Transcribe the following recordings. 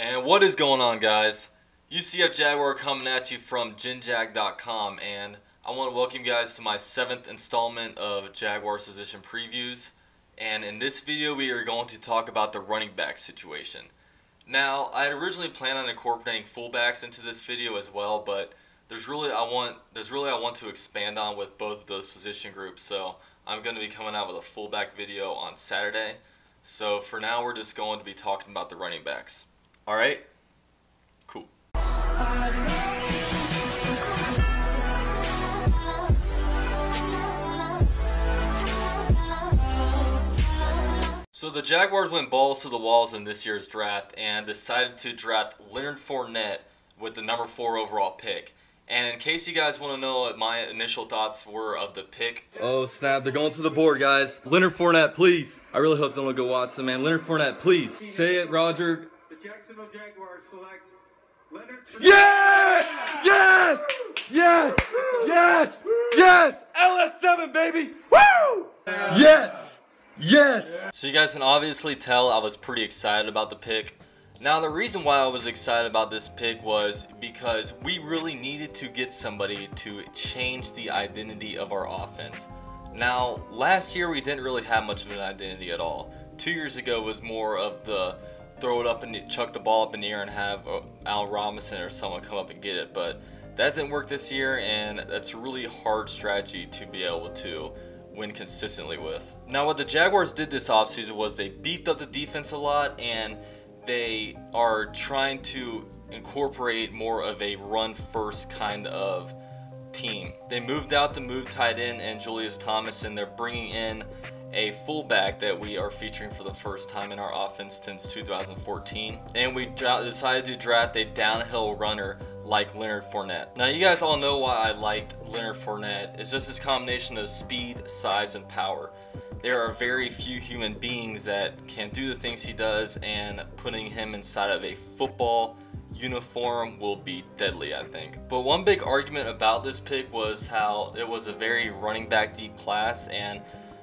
And what is going on, guys? UCF Jaguar coming at you from GenJag.com, and I want to welcome you guys to my 7th installment of Jaguars position previews. And in this video we are going to talk about the running back situation. Now, I had originally planned on incorporating fullbacks into this video as well, but there's really I want to expand on with both of those position groups, so I'm going to be coming out with a fullback video on Saturday. So for now we're just going to be talking about the running backs. Alright? Cool. So the Jaguars went balls to the walls in this year's draft and decided to draft Leonard Fournette with the number 4 overall pick. And in case you guys want to know what my initial thoughts were of the pick. Oh snap, they're going to the board, guys. Leonard Fournette, please. I really hope they don't go Watson, man. Leonard Fournette, please. Say it, Roger. Jacksonville Jaguars select Leonard Fournette. Yes! Yes! Yes! Yes! Yes! LS7, baby! Woo! Yes! Yes! So you guys can obviously tell I was pretty excited about the pick. Now the reason why I was excited about this pick was because we really needed to get somebody to change the identity of our offense. Now last year we didn't really have much of an identity at all. 2 years ago was more of the throw it up and chuck the ball up in the air and have Al Robinson or someone come up and get it, but that didn't work this year, and that's a really hard strategy to be able to win consistently with. Now what the Jaguars did this offseason was they beefed up the defense a lot, and they are trying to incorporate more of a run first kind of team. They moved out the move tight end and Julius Thomas, and they're bringing in a fullback that we are featuring for the first time in our offense since 2014. And we decided to draft a downhill runner like Leonard Fournette. Now you guys all know why I liked Leonard Fournette. It's just this combination of speed, size, and power. There are very few human beings that can do the things he does, and putting him inside of a football uniform will be deadly, I think. But one big argument about this pick was how it was a very running back deep class, and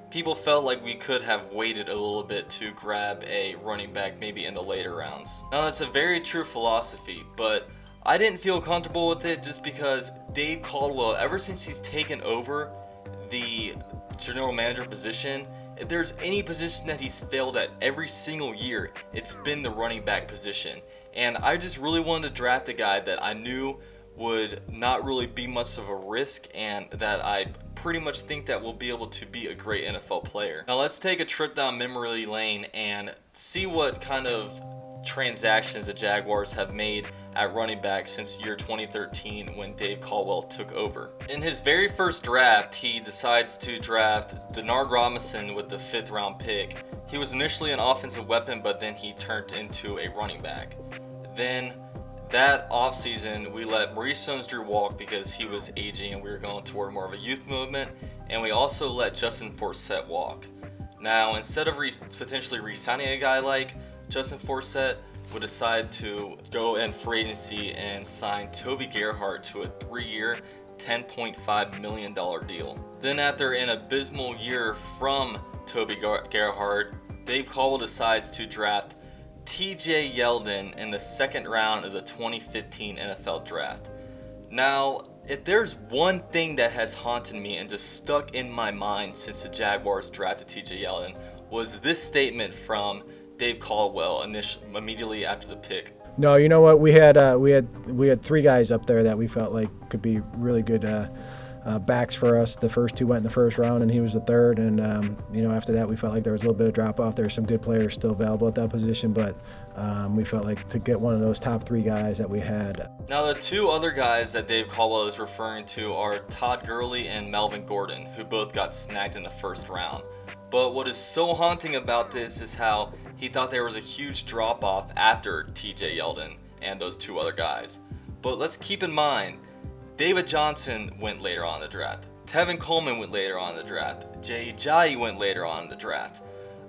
people felt like we could have waited a little bit to grab a running back maybe in the later rounds. Now that's a very true philosophy, but I didn't feel comfortable with it just because Dave Caldwell, ever since he's taken over the general manager position, if there's any position that he's failed at every single year, it's been the running back position. And I just really wanted to draft a guy that I knew would not really be much of a risk, and that I pretty much think that will be able to be a great NFL player. Now let's take a trip down memory lane and see what kind of transactions the Jaguars have made at running back since year 2013 when Dave Caldwell took over. In his very first draft, he decides to draft Denard Robinson with the 5th round pick. He was initially an offensive weapon, but then he turned into a running back. Then that offseason, we let Maurice Jones-Drew walk because he was aging and we were going toward more of a youth movement, and we also let Justin Forsett walk. Now, instead of potentially re-signing a guy like Justin Forsett, we decided to go in free agency and sign Toby Gerhart to a 3-year, $10.5 million deal. Then after an abysmal year from Toby Gerhart, Dave Caldwell decides to draft TJ Yeldon in the 2nd round of the 2015 NFL Draft. Now, if there's one thing that has haunted me and just stuck in my mind since the Jaguars drafted TJ Yeldon, was this statement from Dave Caldwell immediately after the pick. No, you know what? We had 3 guys up there that we felt like could be really good backs for us. The first 2 went in the 1st round, and he was the 3rd. And you know, after that, we felt like there was a little bit of drop off. There were some good players still available at that position, but we felt like to get one of those top 3 guys that we had. Now, the 2 other guys that Dave Caldwell is referring to are Todd Gurley and Melvin Gordon, who both got snagged in the 1st round. But what is so haunting about this is how he thought there was a huge drop off after TJ Yeldon and those 2 other guys. But let's keep in mind, David Johnson went later on in the draft. Tevin Coleman went later on in the draft. Jay Ajayi went later on in the draft.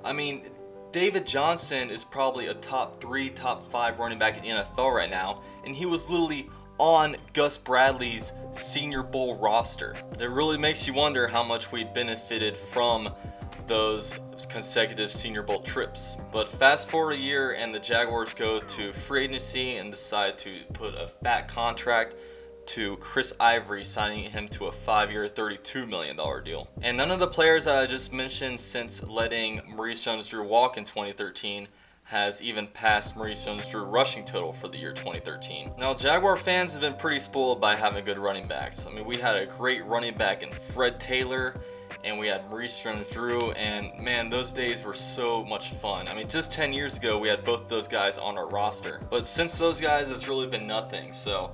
I mean, David Johnson is probably a top 3, top 5 running back in the NFL right now, and he was literally on Gus Bradley's Senior Bowl roster. It really makes you wonder how much we benefited from those consecutive Senior Bowl trips. But fast forward a year and the Jaguars go to free agency and decide to put a fat contract to Chris Ivory, signing him to a 5-year, $32 million deal. And none of the players that I just mentioned since letting Maurice Jones-Drew walk in 2013 has even passed Maurice Jones-Drew rushing total for the year 2013. Now, Jaguar fans have been pretty spoiled by having good running backs. I mean, we had a great running back in Fred Taylor, and we had Maurice Jones-Drew, and man, those days were so much fun. I mean, just 10 years ago, we had both those guys on our roster. But since those guys, it's really been nothing. So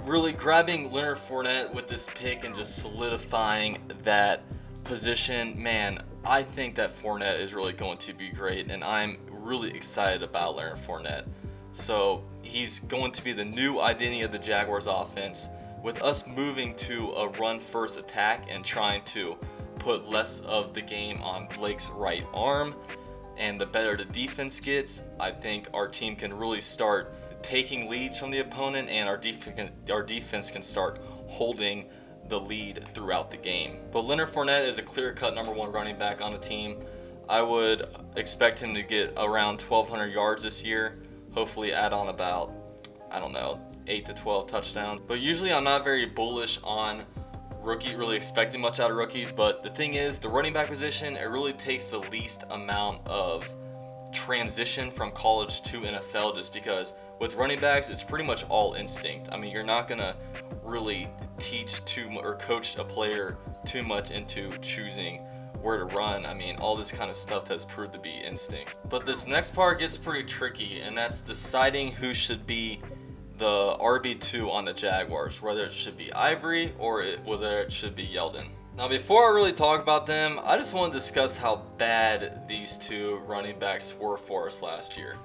really grabbing Leonard Fournette with this pick and just solidifying that position, man, I think that Fournette is really going to be great, and I'm really excited about Leonard Fournette. So he's going to be the new identity of the Jaguars offense, with us moving to a run-first attack and trying to put less of the game on Blake's right arm. And the better the defense gets, I think our team can really start taking leads from the opponent, and our defense can start holding the lead throughout the game. But Leonard Fournette is a clear-cut #1 running back on the team. I would expect him to get around 1,200 yards this year, hopefully add on about, I don't know, 8 to 12 touchdowns. But usually I'm not very bullish on really expecting much out of rookies, but the thing is, the running back position, it really takes the least amount of transition from college to NFL, just because with running backs, it's pretty much all instinct. I mean, you're not gonna really teach or coach a player too much into choosing where to run. I mean, all this kind of stuff has proved to be instinct. But this next part gets pretty tricky, and that's deciding who should be the RB2 on the Jaguars, whether it should be Ivory or whether it should be Yeldon. Now, before I really talk about them, I just want to discuss how bad these two running backs were for us last year.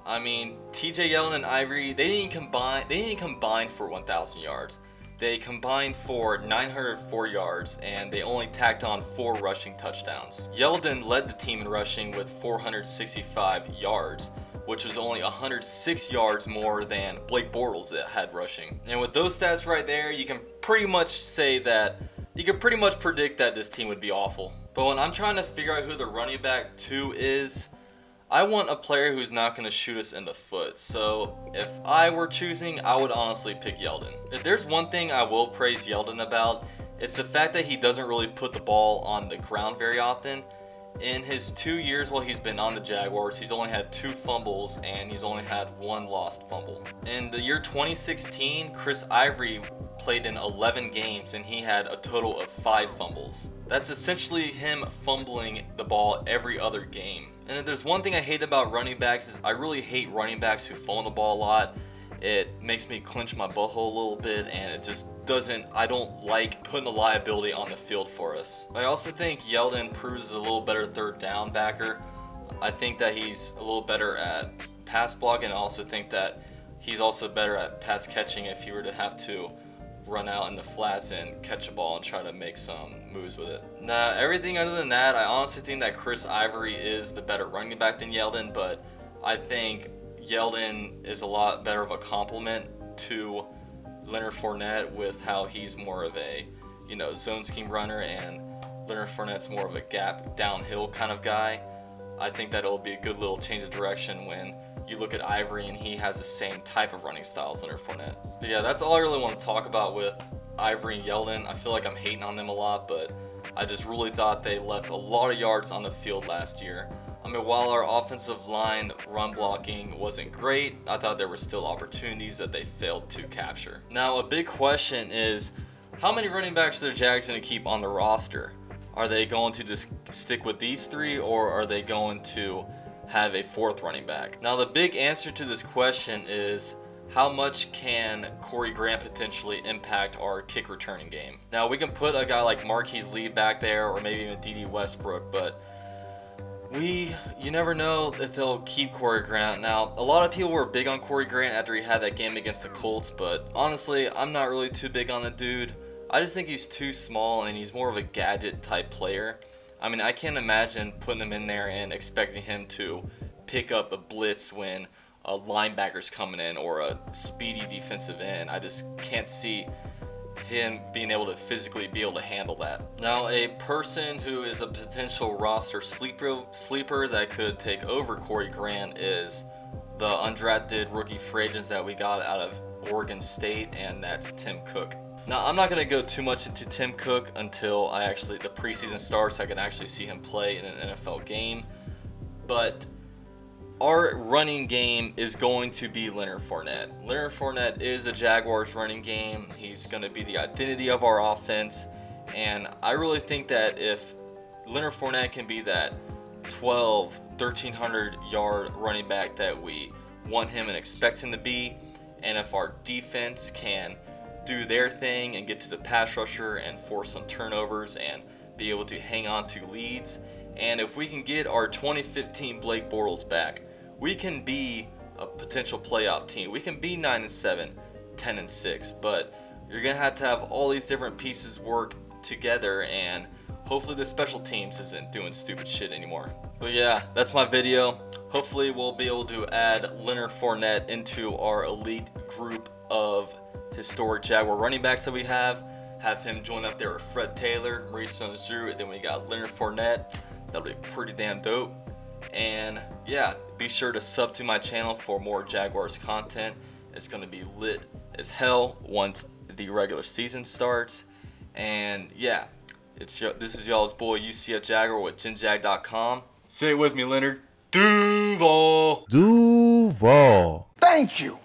I mean, TJ Yeldon and Ivory, they didn't combine for 1,000 yards. They combined for 904 yards, and they only tacked on 4 rushing touchdowns. Yeldon led the team in rushing with 465 yards, which was only 106 yards more than Blake Bortles that had rushing. And with those stats right there, you can pretty much say that, you can pretty much predict that this team would be awful. But when I'm trying to figure out who the running back 2 is, I want a player who's not going to shoot us in the foot. So if I were choosing, I would honestly pick Yeldon. If there's one thing I will praise Yeldon about, it's the fact that he doesn't really put the ball on the ground very often. In his 2 years while he's been on the Jaguars, he's only had 2 fumbles and he's only had 1 lost fumble. In the year 2016, Chris Ivory played in 11 games and he had a total of 5 fumbles. That's essentially him fumbling the ball every other game. And if there's one thing I hate about running backs, is I really hate running backs who fumble the ball a lot. It makes me clench my butthole a little bit, and it just doesn't, I don't like putting a liability on the field for us. I also think Yeldon proves a little better third down backer. I think that he's a little better at pass blocking, and I also think that he's also better at pass catching if he were to have to run out in the flats and catch a ball and try to make some moves with it. Now, everything other than that, I honestly think that Chris Ivory is the better running back than Yeldon, but I think Yeldon is a lot better of a complement to Leonard Fournette with how he's more of a, zone scheme runner, and Leonard Fournette's more of a gap downhill kind of guy. I think that it'll be a good little change of direction when you look at Ivory and he has the same type of running style as Leonard Fournette. But yeah, that's all I really want to talk about with Ivory and Yeldon. I feel like I'm hating on them a lot, but I just really thought they left a lot of yards on the field last year. I mean, while our offensive line run blocking wasn't great, I thought there were still opportunities that they failed to capture. Now, a big question is, how many running backs are the Jags going to keep on the roster? Are they going to just stick with these 3, or are they going to have a 4th running back? Now, the big answer to this question is, how much can Corey Grant potentially impact our kick returning game? Now, we can put a guy like Marquise Lee back there, or maybe even D.D. Westbrook, but you never know if they'll keep Corey Grant. Now, a lot of people were big on Corey Grant after he had that game against the Colts, but honestly, I'm not really too big on the dude. I just think he's too small and he's more of a gadget type player. I mean, I can't imagine putting him in there and expecting him to pick up a blitz when a linebacker's coming in or a speedy defensive end. I just can't see him being able to physically be able to handle that. Now, a person who is a potential roster sleeper that could take over Corey Grant is the undrafted rookie free agents that we got out of Oregon State, and that's Tim Cook. Now, I'm not going to go too much into Tim Cook until the preseason starts. I can actually see him play in an NFL game. But our running game is going to be Leonard Fournette. Leonard Fournette is the Jaguars running game. He's going to be the identity of our offense. And I really think that if Leonard Fournette can be that 1,300 yard running back that we want him and expect him to be, and if our defense can do their thing and get to the pass rusher and force some turnovers and be able to hang on to leads, and if we can get our 2015 Blake Bortles back, we can be a potential playoff team. We can be 9-7, 10-6, but you're gonna have to have all these different pieces work together, and hopefully the special teams isn't doing stupid shit anymore. But yeah, that's my video. Hopefully we'll be able to add Leonard Fournette into our elite group of historic Jaguar running backs that we have him join up there with Fred Taylor, Maurice Jones-Drew, and then we got Leonard Fournette. That'll be pretty damn dope. And yeah, be sure to sub to my channel for more Jaguars content. It's going to be lit as hell once the regular season starts. And yeah, this is y'all's boy UCF Jaguar with GenJag.com. Say it with me, Leonard. Duval. Duval. Thank you.